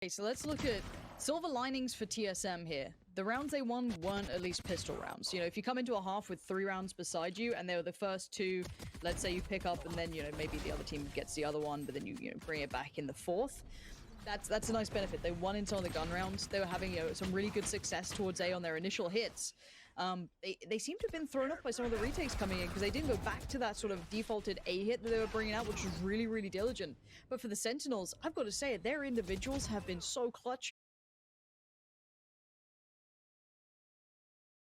Okay, so let's look at silver linings for TSM here. The rounds they won weren't at least pistol rounds. You know, if you come into a half with 3 rounds beside you and they were the first 2, let's say you pick up and then, you know, maybe the other team gets the other one, but then you bring it back in the 4th. That's a nice benefit. They won in some of the gun rounds. They were having, you know, some really good success towards A on their initial hits. They seem to have been thrown off by some of the retakes coming in because they didn't go back to that sort of defaulted A hit that they were bringing out, which was really, really diligent. But for the Sentinels, I've got to say it, their individuals have been so clutch.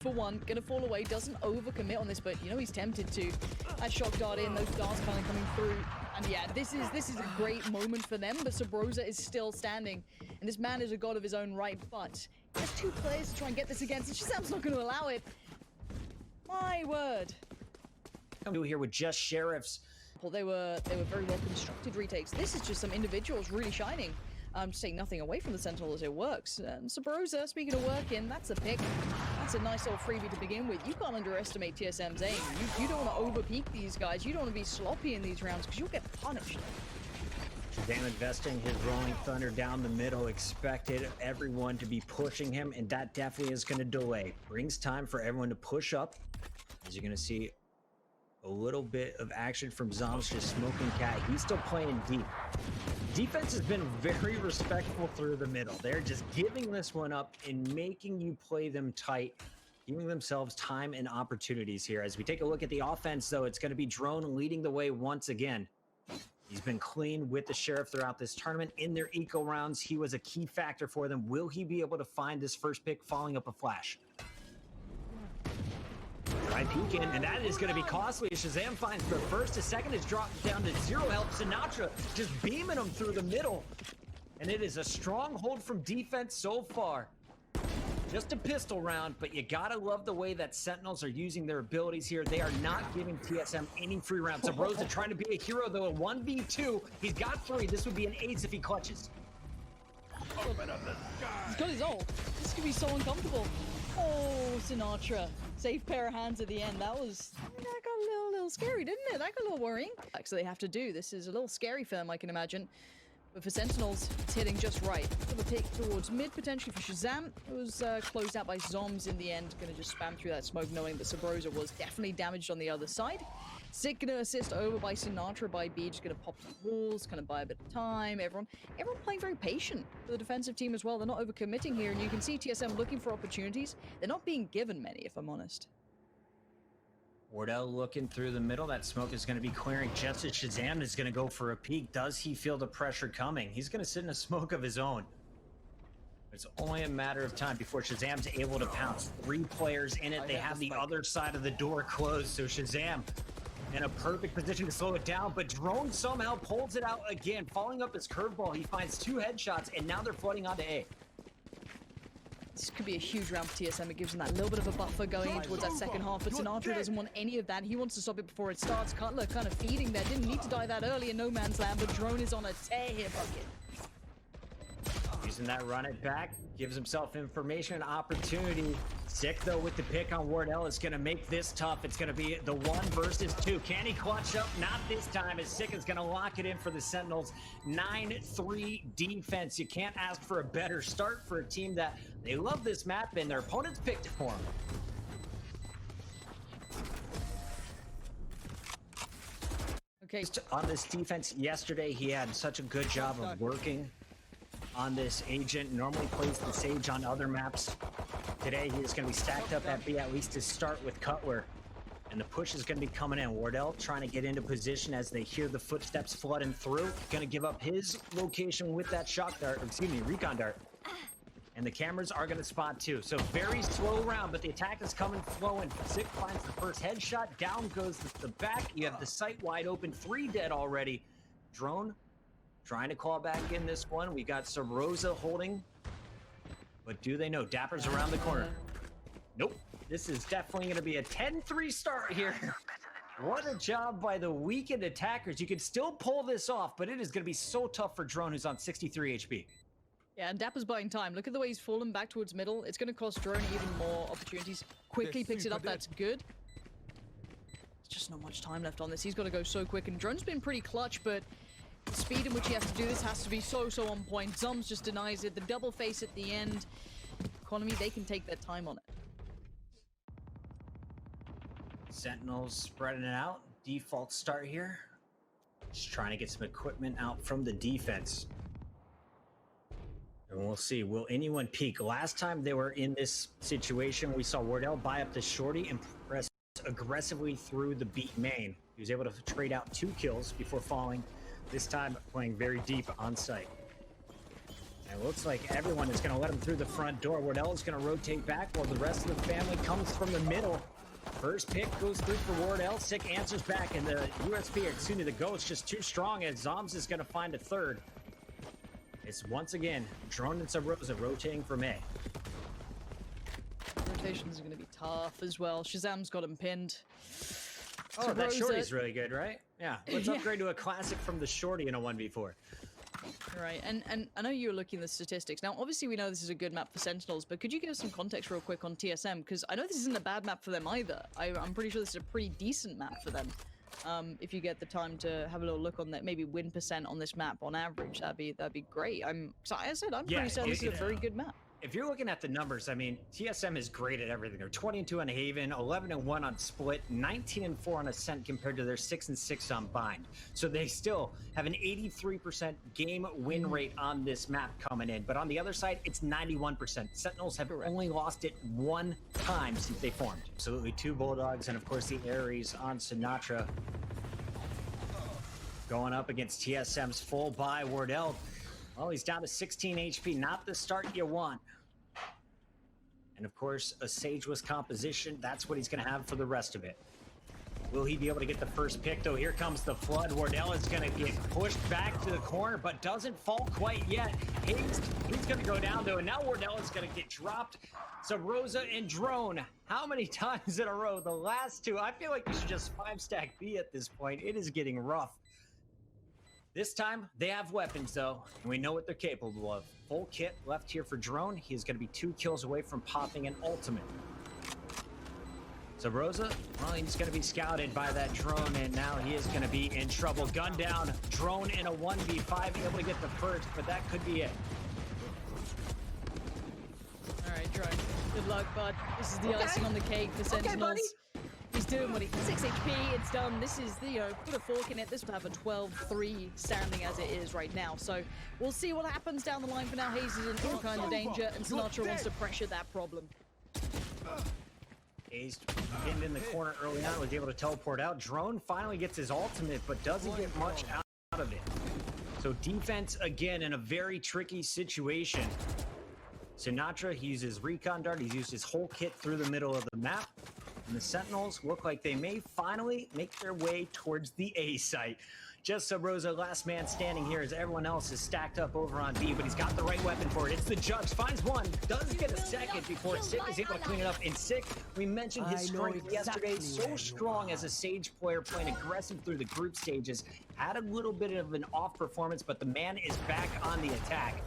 For one, gonna fall away, doesn't overcommit on this, but you know he's tempted to. That shock dart in, those darts kind of coming through. And yeah, this is a great moment for them, but Sabrosa is still standing. And this man is a god of his own right, but there's 2 players to try and get this against, and Shazam's not going to allow it. My word. I'm here with just sheriffs. Well, they were very well constructed retakes. This is just some individuals really shining. Just take nothing away from the Sentinels, it works. And Sabrosa, speaking of working, that's a pick. That's a nice little freebie to begin with. You can't underestimate TSM's aim. You don't want to over-peak these guys. You don't want to be sloppy in these rounds because you'll get punished. Shazam investing his Rolling Thunder down the middle, expected everyone to be pushing him, and that definitely is going to delay. Brings time for everyone to push up. As you're going to see a little bit of action from Zombs, just smoking cat. He's still playing deep. Defense has been very respectful through the middle. They're just giving this one up and making you play them tight, giving themselves time and opportunities here. As we take a look at the offense, though, it's going to be Drone leading the way once again. He's been clean with the Sheriff throughout this tournament. In their eco rounds, he was a key factor for them. Will he be able to find this first pick following up a flash? Try peeking, and that is going to be costly. Shazam finds the first. The second is dropped down to 0 health. Sinatra just beaming him through the middle. And it is a stronghold from defense so far. Just a pistol round, but you gotta love the way that Sentinels are using their abilities here. They are not giving TSM any free rounds. Sabrosa trying to be a hero, though, a 1v2. He's got 3. This would be an ace if he clutches. Open up the sky. He's got his ult. This could be so uncomfortable. Oh, Sinatra. Safe pair of hands at the end. That got a little scary, didn't it? That got a little worrying. So they have to do. This is a little scary for them, I can imagine. But for Sentinels, it's hitting just right. Gonna take towards mid, potentially for Shazam. It was closed out by Zombs in the end. Gonna just spam through that smoke, knowing that Sabrosa was definitely damaged on the other side. Sick gonna assist over by Sinatra by B, just gonna pop the walls, kind of buy a bit of time. Everyone playing very patient for the defensive team as well. They're not overcommitting here, and you can see TSM looking for opportunities. They're not being given many, if I'm honest. Wardell looking through the middle. That smoke is going to be clearing just as Shazam is going to go for a peek. Does he feel the pressure coming? He's going to sit in a smoke of his own. It's only a matter of time before Shazam's able to pounce. 3 players in it. They have the other side of the door closed, so Shazam in a perfect position to slow it down, but Drone somehow pulls it out again. Following up his curveball, he finds 2 headshots, and now they're flooding onto A. This could be a huge round for TSM. It gives them that little bit of a buffer going in towards that second half, but Sinatra doesn't want any of that. He wants to stop it before it starts. Cutler kind of feeding there. Didn't need to die that early in no man's land, but Drone is on a tear here, Bucket. Using that run it back, gives himself information and opportunity. Sick, though, with the pick on Wardell. It's going to make this tough. It's going to be the 1 versus 2. Can he clutch up? Not this time, as Sick is going to lock it in for the Sentinels. 9-3 defense. You can't ask for a better start for a team that they love this map, and their opponents picked it for them. Okay. On this defense yesterday, he had such a good job of working on this agent. Normally plays the Sage on other maps. Today he is going to be stacked up at B, at least to start with Cutler. And the push is going to be coming in. Wardell trying to get into position as they hear the footsteps flooding through. Going to give up his location with that shock dart, or excuse me, recon dart. And the cameras are going to spot too. So very slow round, but the attack is coming flowing. Sick finds the first headshot. Down goes the back. You have the site wide open. 3 dead already. Drone trying to call back in this one. We got Sabrosa holding. But do they know? Dapper's around the corner. Nope. This is definitely going to be a 10-3 start here. What a job by the weakened attackers. You can still pull this off, but it is going to be so tough for Drone, who's on 63 HP. Yeah, and Dapper's buying time. Look at the way he's fallen back towards middle. It's going to cost Drone even more opportunities. Quickly picks it up. That's good. There's just not much time left on this. He's got to go so quick, and Drone's been pretty clutch, but The speed in which he has to do this has to be so on point. Zums just denies it. The double face at the end. Economy, they can take their time on it. Sentinels spreading it out. Default start here. Just trying to get some equipment out from the defense. And we'll see, will anyone peak? Last time they were in this situation, we saw Wardell buy up the shorty and press aggressively through the beat main. He was able to trade out 2 kills before falling, this time playing very deep on site. And it looks like everyone is going to let him through the front door. Wardell is going to rotate back while the rest of the family comes from the middle. First pick goes through for Wardell. Sick answers back, and the USP, excuse me, the Ghost just too strong as Zoms is going to find a third. It's once again Drone and Sabrosa rotating from A. Rotations are going to be tough as well. Shazam's got him pinned. Oh, Sabrosa, that shorty's really good, right? Yeah, let's upgrade to a classic from the shorty in a 1v4. Right, and I know you were looking at the statistics. Now, obviously, we know this is a good map for Sentinels, but could you give us some context real quick on TSM? Because I know this isn't a bad map for them either. I'm pretty sure this is a pretty decent map for them. If you get the time to have a little look on that, maybe win percent on this map on average, that'd be great. So I said I'm pretty certain this is a very good map. If you're looking at the numbers, I mean, TSM is great at everything. They're 22 on Haven, 11-1 on Split, 19-4 on Ascent compared to their 6-6 on Bind. So they still have an 83% game win rate on this map coming in. But on the other side, it's 91%. Sentinels have only lost it 1 time since they formed. Absolutely 2 Bulldogs and, of course, the Ares on Sinatra. Going up against TSM's full buy, Wardell. Well, he's down to 16 HP, not the start you want. And of course, a Sageless composition, that's what he's going to have for the rest of it. Will he be able to get the first pick, though? Here comes the flood. Wardell is going to get pushed back to the corner, but doesn't fall quite yet. He's going to go down, though, and now Wardell is going to get dropped. So Rosa and Drone, how many times in a row? The last 2, I feel like you should just 5-stack B at this point. It is getting rough. This time, they have weapons, though, and we know what they're capable of. Full kit left here for Drone. He's going to be 2 kills away from popping an ultimate. So Rosa, well, he's going to be scouted by that Drone, and now he is going to be in trouble. Gun down, Drone in a 1v5, able to get the first, but that could be it. All right, Drone. Good luck, bud. This is the icing on the cake for Sentinels. He's doing what he... 6 HP, it's done. This is, put a fork in it. This will have a 12-3 standing as it is right now. So we'll see what happens down the line. For now, Hayes is in all kind of danger, and Sinatra wants to pressure that problem. Hayes pinned in the corner early on, was able to teleport out. Drone finally gets his ultimate, but doesn't get much out of it. So defense, again, in a very tricky situation. Sinatra, he uses Recon Dart. He's used his whole kit through the middle of the map. And the Sentinels look like they may finally make their way towards the A site. Just so Rosa, last man standing here as everyone else is stacked up over on B, but he's got the right weapon for it. It's the Judge, finds one, does get a second before Sick is able to clean it up. And Sick, we mentioned his strength yesterday, so strong as a Sage player, playing aggressive through the group stages. Had a little bit of an off performance, but the man is back on the attack.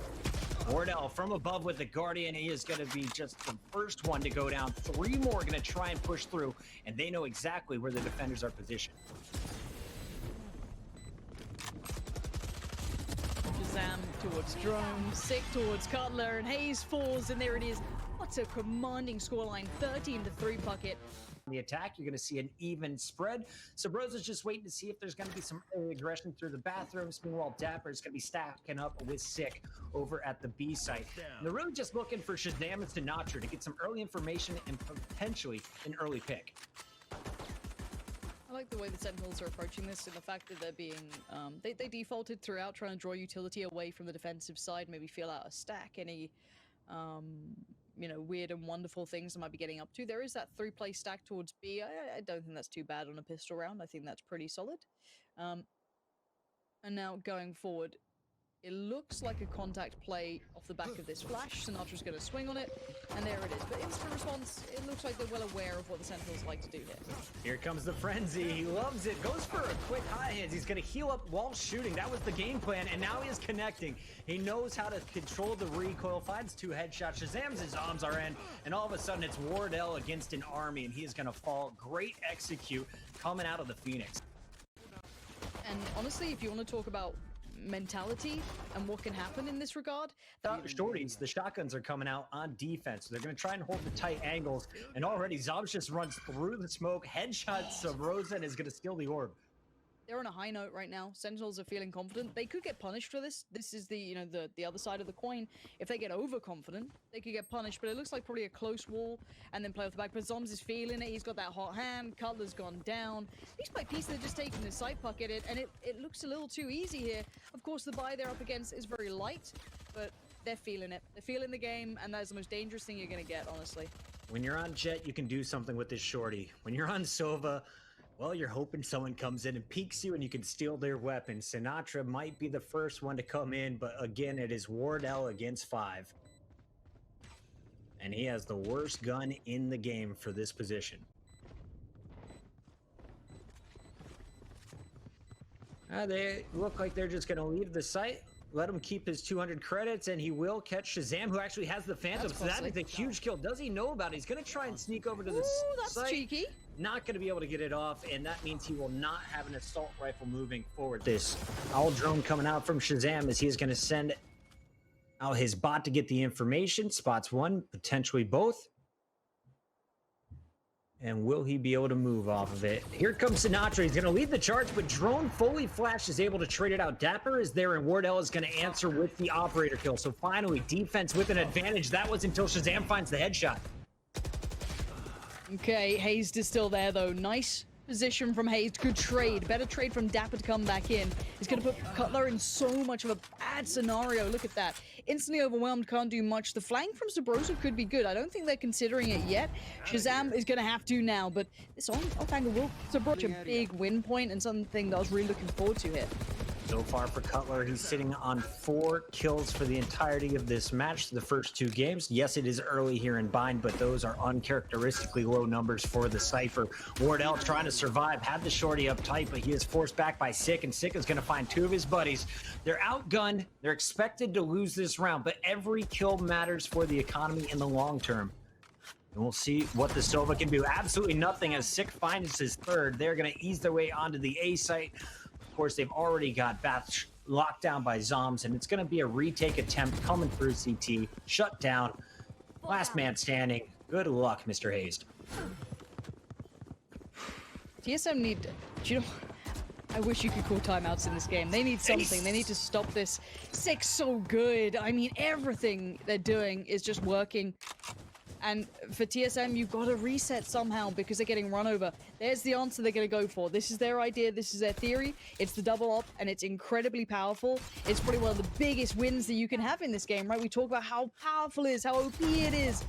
Wardell from above with the Guardian. He is going to be just the first one to go down. 3 more going to try and push through, and they know exactly where the defenders are positioned. Shazam towards Drone, Sick towards Cutler, and Hayes falls, and there it is. What's a commanding scoreline, 13-3 bucket. The attack, you're going to see an even spread. So Rosa's just waiting to see if there's going to be some early aggression through the bathrooms. Meanwhile, Dapper is going to be stacking up with Sick over at the B site. And they're really just looking for Shazam and Sinatra to get some early information and potentially an early pick. I like the way the Sentinels are approaching this, and the fact that they're being, they defaulted throughout, trying to draw utility away from the defensive side, maybe feel out a stack, any, weird and wonderful things I might be getting up to. There is that 3-play stack towards B. I don't think that's too bad on a pistol round. I think that's pretty solid. And now going forward, it looks like a contact play off the back of this flash. Sinatra's going to swing on it, and there it is. But instant response, it looks like they're well aware of what the Sentinels like to do here. Here comes the frenzy. He loves it. Goes for a quick high hands. He's going to heal up while shooting. That was the game plan, and now he is connecting. He knows how to control the recoil. Finds 2 headshots. Shazam's his arms are in, and all of a sudden it's Wardell against an army, and he is going to fall. Great execute coming out of the Phoenix. And honestly, if you want to talk about mentality and what can happen in this regard. Shorties, the shotguns are coming out on defense. They're going to try and hold the tight angles. And already Zombs just runs through the smoke, headshots Rosa, and is going to steal the orb. They're on a high note right now. Sentinels are feeling confident. They could get punished for this. This is the, the other side of the coin. If they get overconfident, they could get punished. But it looks like probably a close wall and then play off the back. But Zombs is feeling it. He's got that hot hand. Cutler's gone down. Piece by piece, they're just taking the side pocket. And it looks a little too easy here. Of course, the buy they're up against is very light, but they're feeling it. They're feeling the game, and that is the most dangerous thing you're going to get, honestly. When you're on Jet, you can do something with this shorty. When you're on Sova, well, you're hoping someone comes in and peeks you and you can steal their weapon. Sinatra might be the first one to come in, but again, it is Wardell against 5. And he has the worst gun in the game for this position. They look like they're just going to leave the site. Let him keep his 200 credits, and he will catch Shazam, who actually has the Phantom. So that is a huge kill. Does he know about it? He's going to try and sneak over to the that's site. Cheeky. Not going to be able to get it off, and that means he will not have an assault rifle moving forward. This owl drone coming out from Shazam as he is going to send out his bot to get the information. Spots one, potentially both. And will he be able to move off of it? Here comes Sinatra. He's going to lead the charge, but Drone fully flash is able to trade it out. Dapper is there, and Wardell is going to answer with the operator kill. So finally, defense with an advantage. That was until Shazam finds the headshot. Okay, Hazed is still there, though. Nice position from Hazed. Good trade. Better trade from Dapper to come back in. He's going to put Cutler in so much of a bad scenario. Look at that. Instantly overwhelmed, can't do much. The flank from Sabrosa could be good. I don't think they're considering it yet. Shazam is going to have to now, but this off angle will Sabrosa a big win point and something that I was really looking forward to here. So far for Cutler, he's sitting on 4 kills for the entirety of this match, the first 2 games. Yes, it is early here in Bind, but those are uncharacteristically low numbers for the Cypher. Wardell trying to survive, had the shorty up tight, but he is forced back by Sick, and Sick is going to find 2 of his buddies. They're outgunned. They're expected to lose this round, but every kill matters for the economy in the long term. And we'll see what the Sova can do. Absolutely nothing as Sick finds his 3rd. They're going to ease their way onto the A site. Of course, they've already got Bath locked down by Zombs, and it's going to be a retake attempt coming through CT. Shut down. Last man standing. Good luck, Mr. Hazed. TSM need... Do you know... I wish you could call timeouts in this game. They need something. They need to stop this. Sick's so good. I mean, everything they're doing is just working. And for TSM, you've got to reset somehow because they're getting run over. There's the answer they're going to go for. This is their idea. This is their theory. It's the double op, and it's incredibly powerful. It's probably one of the biggest wins that you can have in this game, right? We talk about how powerful it is, how OP it is.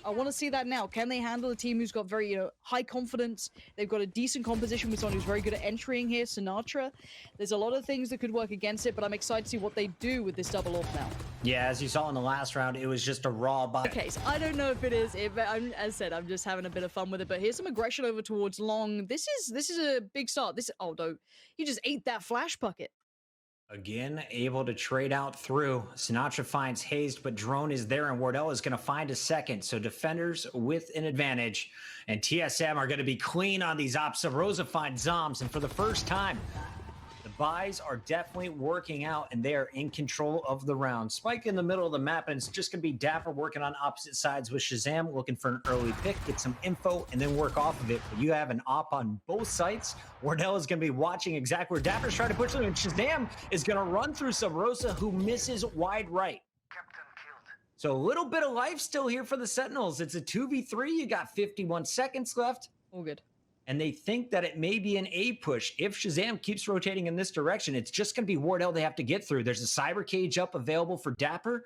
I want to see that now. Can they handle a team who's got very, high confidence? They've got a decent composition with someone who's very good at entering here, Sinatra. There's a lot of things that could work against it, but I'm excited to see what they do with this double off now. Yeah, as you saw in the last round, it was just a raw buy. Okay, so I don't know if it is. As I said, I'm just having a bit of fun with it. But here's some aggression over towards Long. This is a big start. Oh no, you just ate that flash bucket. Again, able to trade out through. Sinatra finds Hazed, but Drone is there, and Wardell is going to find a 2nd. So defenders with an advantage, and TSM are going to be clean on these ops. So Rosa finds Zombs, and for the first time, the buys are definitely working out, and they are in control of the round. Spike in the middle of the map, and it's just going to be Dapper working on opposite sides with Shazam, looking for an early pick, get some info, and then work off of it. But you have an op on both sites. Wardell is going to be watching exactly where Dapper's trying to push them, and Shazam is going to run through Sabrosa, who misses wide right. So a little bit of life still here for the Sentinels. It's a 2v3. You got 51 seconds left. All good. And they think that it may be an A push. If Shazam keeps rotating in this direction, it's just going to be Wardell they have to get through. There's a cyber cage up available for Dapper.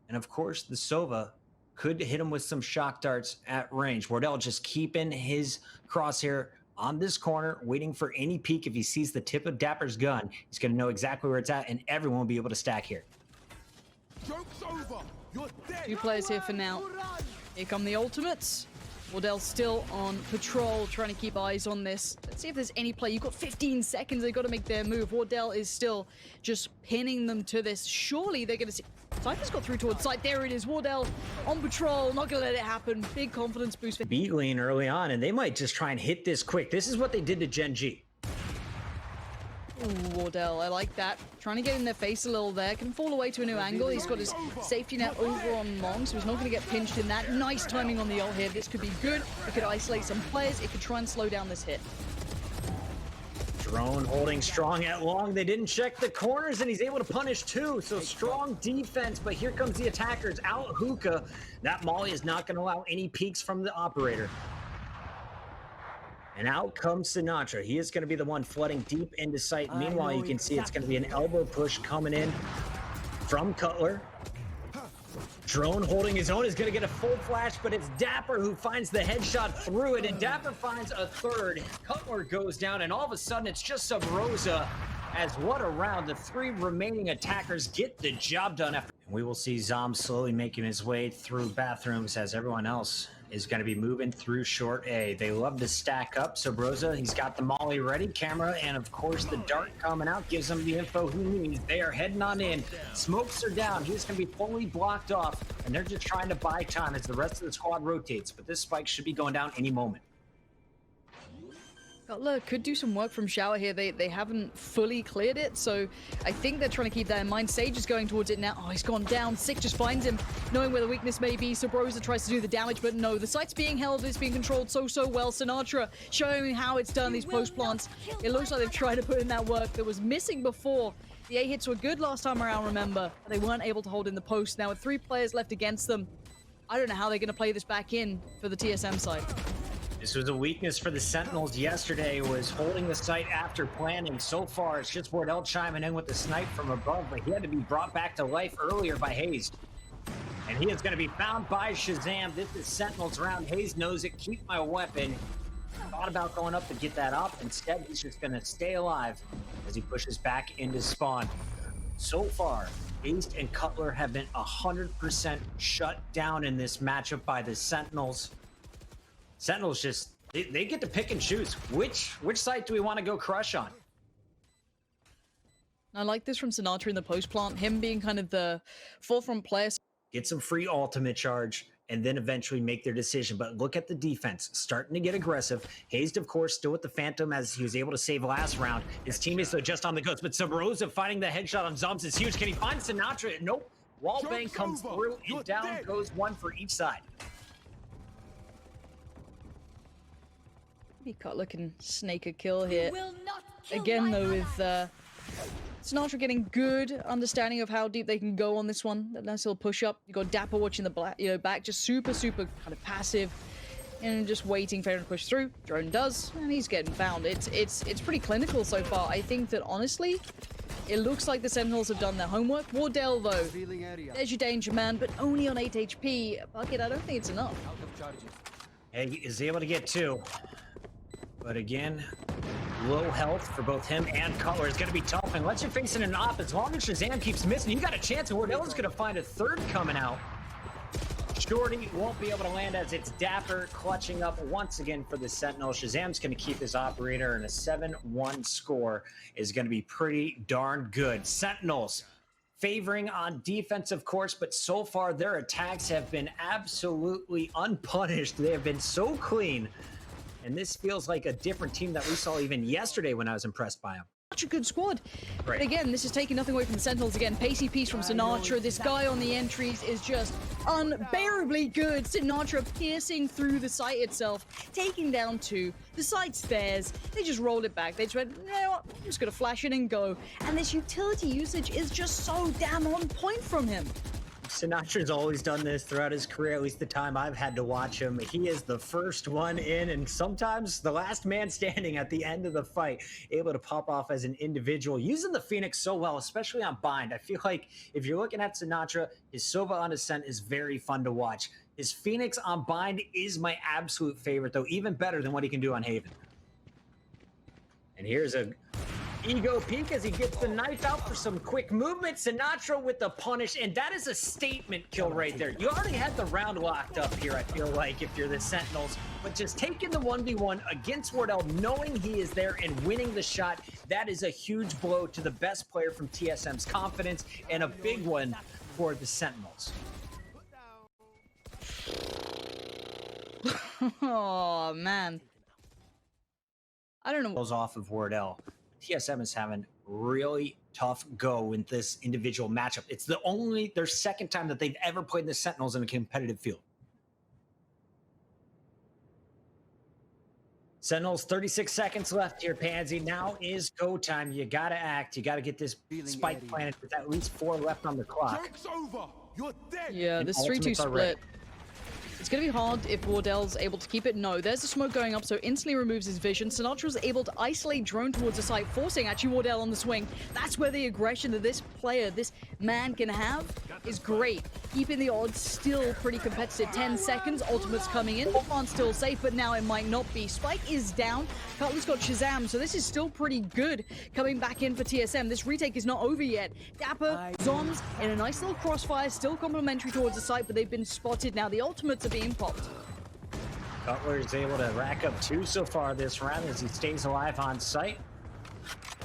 And of course, the Sova could hit him with some shock darts at range. Wardell just keeping his crosshair on this corner, waiting for any peek. If he sees the tip of Dapper's gun, he's going to know exactly where it's at, and everyone will be able to stack here. Joke's over. You're dead. 2 players here for now. Here come the ultimates. Wardell's still on patrol, trying to keep eyes on this. Let's see if there's any play. You've got 15 seconds. They've got to make their move. Wardell is still just pinning them to this. Surely they're going to see... Cypher's got through towards site. There it is. Wardell on patrol. Not going to let it happen. Big confidence boost. B-Lean early on, and they might just try and hit this quick. This is what they did to Gen G. Ooh, Wardell, I like that. Trying to get in their face a little there. Can fall away to a new angle. He's got his safety net over on Mong, so he's not going to get pinched in that. Nice timing on the ult here. This could be good. It could isolate some players. It could try and slow down this hit. Drone holding strong at long. They didn't check the corners, and he's able to punish too. So strong defense, but here comes the attackers. Out hookah. That molly is not going to allow any peeks from the operator. And out comes Sinatra. He is going to be the one flooding deep into sight. Meanwhile, you can see it's going to be an elbow push coming in from Cutler. Drone holding his own is going to get a full flash, but it's Dapper who finds the headshot through it, and Dapper finds a third. Cutler goes down, and all of a sudden it's just Sub Rosa. As what a round, the three remaining attackers get the job done. After we will see Zom slowly making his way through bathrooms as everyone else is going to be moving through short A. They love to stack up. So Broza, he's got the molly ready, camera, and of course the dart coming out gives him the info he needs. They are heading on in. Smokes are down. He's going to be fully blocked off, and they're just trying to buy time as the rest of the squad rotates. But this spike should be going down any moment. Cutler could do some work from Shower here. They haven't fully cleared it, so I think they're trying to keep that in mind. Sage is going towards it now. Oh, he's gone down. Sick just finds him, knowing where the weakness may be. Sabrosa tries to do the damage, but no. The site's being held. It's being controlled so well. Sinatra showing how it's done, these post plants. It looks like they've tried to put in that work that was missing before. The A hits were good last time around, remember. But they weren't able to hold in the post. Now with 3 players left against them, I don't know how they're going to play this back in for the TSM side. This was a weakness for the Sentinels yesterday, was holding the site after planning. So far, it's just Wardell chiming in with the snipe from above, but he had to be brought back to life earlier by Hayes. And he is going to be found by Shazam. This is Sentinels round. Hayes knows it. Keep my weapon. Thought about going up to get that up. Instead, he's just going to stay alive as he pushes back into spawn. So far, Hayes and Cutler have been 100% shut down in this matchup by the Sentinels. Sentinels just, they get to pick and choose. Which site do we want to go crush on? I like this from Sinatra in the post plant, him being kind of the forefront player. Get some free ultimate charge and then eventually make their decision. But look at the defense, starting to get aggressive. Hayes, of course, still with the Phantom as he was able to save last round. His teammates are just on the ghost, but Sabrosa finding the headshot on Zoms is huge. Can he find Sinatra? Nope. Wallbang comes through and down goes one for each side. Cutler can snake a kill here. Again, though, with Sinatra getting good understanding of how deep they can go on this one. That nice little push up. You got Dapper watching the back, just super kind of passive, and just waiting for him to push through. Drone does, and he's getting found. It's pretty clinical so far. I think that honestly, it looks like the Sentinels have done their homework. Wardell, though, there's your danger man, but only on 8 HP. Bucket, I don't think it's enough. Hey, he is able to get 2. But again, low health for both him and Cutler is going to be tough. Unless you're facing an op, as long as Shazam keeps missing, you got a chance. And Wardell's going to find a third coming out. Shorty won't be able to land as it's Dapper clutching up once again for the Sentinel. Shazam's going to keep his operator, and a 7-1 score is going to be pretty darn good. Sentinels favoring on defense, of course, but so far their attacks have been absolutely unpunished. They have been so clean. And this feels like a different team that we saw even yesterday when I was impressed by them. Such a good squad. Right. But again, this is taking nothing away from the Sentinels. Again, pacey piece from Sinatra. This guy on the entries is just unbearably good. Sinatra piercing through the site itself, taking down 2. The site spares. They just rolled it back. They just went, you know what, I'm just going to flash it and go. And this utility usage is just so damn on point from him. Sinatra's always done this throughout his career, at least the time I've had to watch him. He is the first one in, and sometimes the last man standing at the end of the fight, able to pop off as an individual, using the Phoenix so well, especially on Bind. I feel like if you're looking at Sinatra, his Sova on Ascent is very fun to watch. His Phoenix on Bind is my absolute favorite, though, even better than what he can do on Haven. And here's a ego peek as he gets the knife out for some quick movement. Sinatra with the punish, and that is a statement kill right there. You already had the round locked up here, I feel like, if you're the Sentinels, but just taking the 1v1 against Wardell, knowing he is there and winning the shot, that is a huge blow to the best player from TSM's confidence, and a big one for the Sentinels. Oh, man. I don't know. Off of Wardell. TSM is having really tough go in this individual matchup. It's their second time that they've ever played the Sentinels in a competitive field. Sentinels, 36 seconds left here, Pansy. Now is go time. You got to act. You got to get this spike planted with at least 4 left on the clock. Joke's over. You're dead. Yeah, this 3-2 split. It's going to be hard if Wardell's able to keep it. No, there's the smoke going up, so instantly removes his vision. Sinatra's able to isolate Drone towards the site, forcing actually Wardell on the swing. That's where the aggression that this player, this man can have is great. Keeping the odds still pretty competitive. 10 seconds, ultimate's coming in. One's still safe, but now it might not be. Spike is down. Cutler's got Shazam, so this is still pretty good coming back in for TSM. This retake is not over yet. Dapper, Zoms in a nice little crossfire, still complimentary towards the site, but they've been spotted now. The ultimates are being popped. Cutler is able to rack up 2 so far this round as he stays alive on site.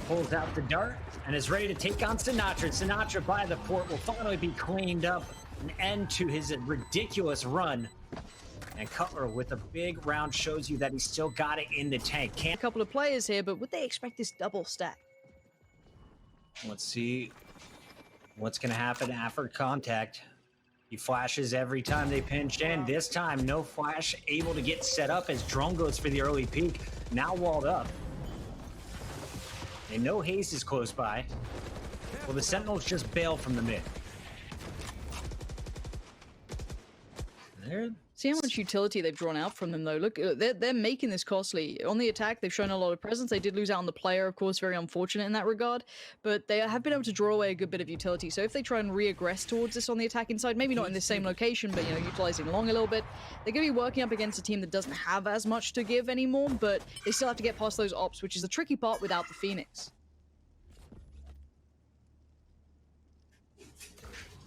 Pulls out the dart and is ready to take on Sinatra. Sinatra by the port will finally be cleaned up. An end to his ridiculous run. And Cutler with a big round shows you that he's still got it in the tank. A couple of players here, but would they expect this double stack? Let's see what's going to happen after contact. He flashes every time they pinch in. This time, no flash, able to get set up as Drone goes for the early peek. Now walled up. And no haste is close by. Well, the Sentinels just bail from the mid. There. See how much utility they've drawn out from them, though. Look, they're making this costly. On the attack, they've shown a lot of presence. They did lose out on the player, of course, very unfortunate in that regard. But they have been able to draw away a good bit of utility. So if they try and re-aggress towards this on the attacking side, maybe not in the same location, but, you know, utilizing long a little bit, they're going to be working up against a team that doesn't have as much to give anymore, but they still have to get past those ops, which is the tricky part without the Phoenix.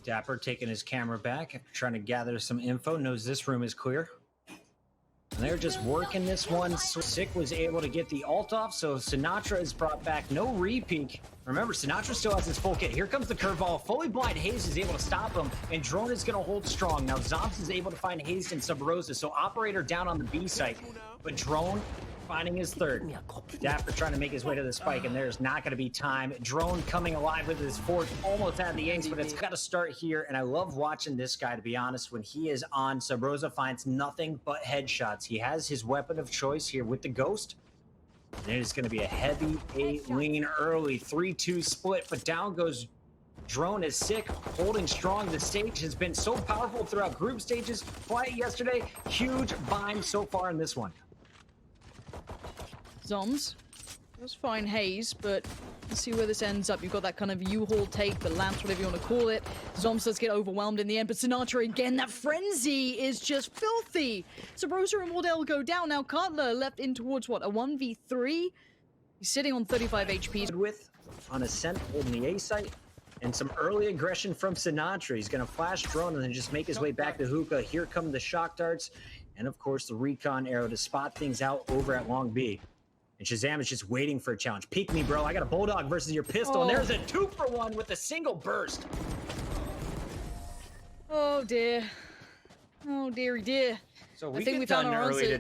Dapper taking his camera back, trying to gather some info, knows this room is clear. And they're just working this one. Sick was able to get the ult off, so Sinatra is brought back. No re-peek. Remember, Sinatra still has his full kit. Here comes the curveball. Fully blind Haze is able to stop him, and Drone is going to hold strong. Now, Zombs is able to find Haze and Sub Rosa, so Operator down on the B site, but Drone finding his third. Dapper trying to make his way to the spike, and there's not going to be time. Drone coming alive with his fourth, almost had the ace, but it's got to start here. And I love watching this guy, to be honest. When he is on, Sub Rosa finds nothing but headshots. He has his weapon of choice here with the Ghost. And it is going to be a heavy 8 lean early 3-2 split, but down goes Drone is Sick, holding strong. The stage has been so powerful throughout group stages. Quiet yesterday, huge bind so far in this one. Zoms. That's fine Haze, but let's see where this ends up. You've got that kind of U-haul take, the lamps, whatever you want to call it. Zoms does get overwhelmed in the end, but Sinatra again, that frenzy is just filthy. So Rosa and Wardell go down. Now Cutler left in towards, what, a 1v3? He's sitting on 35 HP. With on Ascent holding the A site, and some early aggression from Sinatra. He's going to flash Drone and then just make his way back to Hookah. Here come the shock darts, and of course the recon arrow to spot things out over at Long B. And Shazam is just waiting for a challenge. Peek me, bro. I got a Bulldog versus your pistol. And there's a 2-for-1 with a single burst. Oh, dear. Oh, deary dear. So I think we found our answer.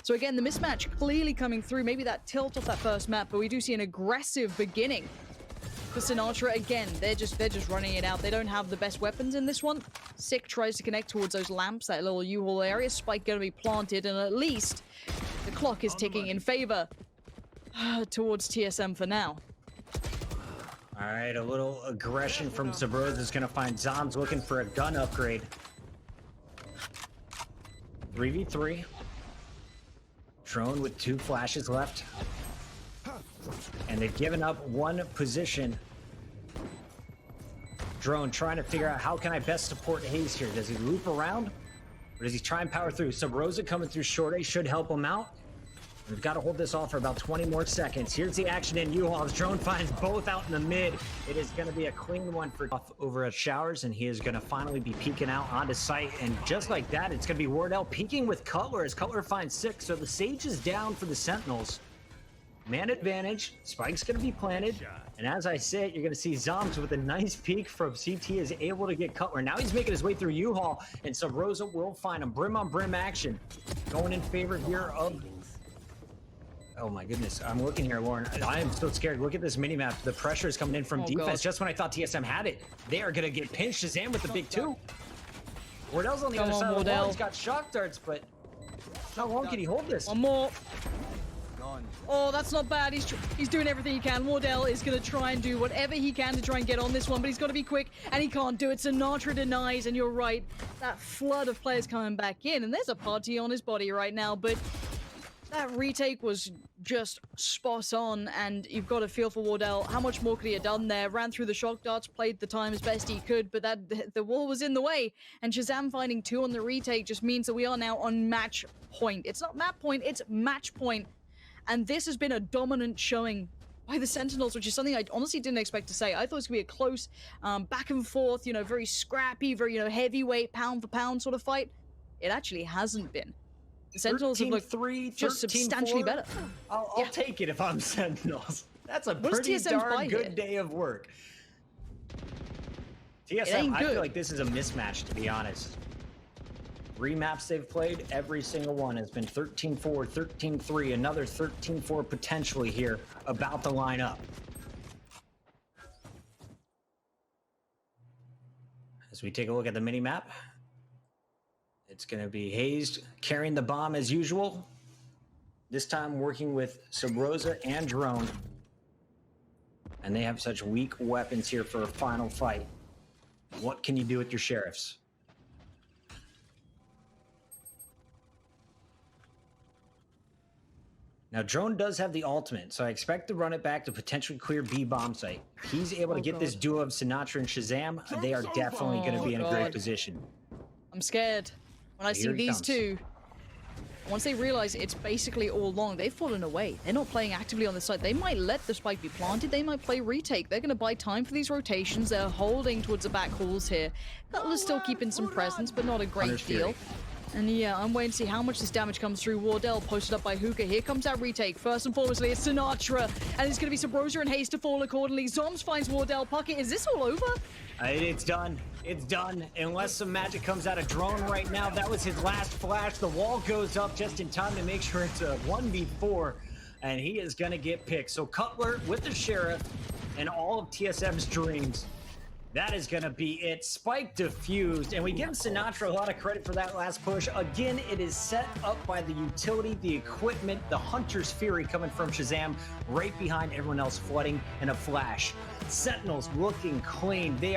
So again, the mismatch clearly coming through. Maybe that tilt off that first map, but we do see an aggressive beginning for Sinatra. Again, they're just running it out. They don't have the best weapons in this one. Sick tries to connect towards those lamps, that little U-haul area. Spike going to be planted, and at least the clock is ticking in favor towards TSM for now. All right, a little aggression from Sabroz is going to find Zombs looking for a gun upgrade. 3v3. Drone with 2 flashes left. And they've given up 1 position. Drone trying to figure out, how can I best support Haze here? Does he loop around? Or does he try and power through? Subrosa coming through short A should help him out. We've got to hold this off for about 20 more seconds. Here's the action in U-Haul. Drone finds both out in the mid. It is going to be a clean one for off over at Showers, and he is going to finally be peeking out onto site. And just like that, it's going to be Wardell peeking with Cutler as Cutler finds 6. So the Sage is down for the Sentinels. Man advantage. Spike's going to be planted. And as I said, you're going to see Zombs with a nice peek from CT is able to get Cutler. Now he's making his way through U-Haul, and so Rosa will find him. Brim on brim action going in favor here of Oh my goodness. I'm looking here, Lauren. I am so scared. Look at this mini map. The pressure is coming in from defense. God. Just when I thought TSM had it, they are going to get pinched. Shazam with the big 2. Wardell's on the other side of the wall. He's got shock darts, but how long can he hold this? One more. Oh, that's not bad. He's doing everything he can. Wardell is going to try and do whatever he can to try and get on this one, but he's got to be quick, and he can't do it. Sinatra denies, and you're right. That flood of players coming back in, and there's a party on his body right now, but that retake was just spot on, and you've got to feel for Wardell. How much more could he have done there? Ran through the shock darts, played the time as best he could, but the wall was in the way, and Shazam finding 2 on the retake just means that we are now on match point. It's not map point, it's match point. And this has been a dominant showing by the Sentinels, which is something I honestly didn't expect to say. I thought it was going to be a close, back and forth, you know, very scrappy, very, you know, heavyweight, pound for pound sort of fight. It actually hasn't been. The Sentinels have looked just substantially better. I'll take it if I'm Sentinels. That's a pretty darn good day of work. TSM, I feel like this is a mismatch, to be honest. 3 maps they've played, every single one has been 13-4, 13-3, another 13-4 potentially here about to line up. As we take a look at the mini map, it's going to be Hazed carrying the bomb as usual. This time working with Subrosa and Drone. And they have such weak weapons here for a final fight. What can you do with your sheriffs? Now, Drone does have the ultimate, so I expect to run it back to potentially clear B bomb site. If he's able to get this duo of Sinatra and Shazam, they are definitely going to be in a great position. I'm scared. When I see these two, once they realize it's basically all long, they've fallen away. They're not playing actively on the site. They might let the spike be planted. They might play retake. They're going to buy time for these rotations. They're holding towards the back halls here. Cutler's still keeping some presence, but not a great deal. And yeah, I'm waiting to see how much this damage comes through. Wardell posted up by Hookah. Here comes that retake. First and foremostly, it's Sinatra. And it's going to be Subrosa and Haste to fall accordingly. Zoms finds Wardell. Puckett, is this all over? It's done. It's done. Unless some magic comes out of Drone right now. That was his last flash. The wall goes up just in time to make sure it's a 1v4. And he is going to get picked. So Cutler with the Sheriff and all of TSM's dreams. That is going to be it. Spike defused, and we give Sinatra a lot of credit for that last push. Again, it is set up by the utility, the equipment, the Hunter's Fury coming from Shazam, right behind everyone else flooding, and a flash. Sentinels looking clean. They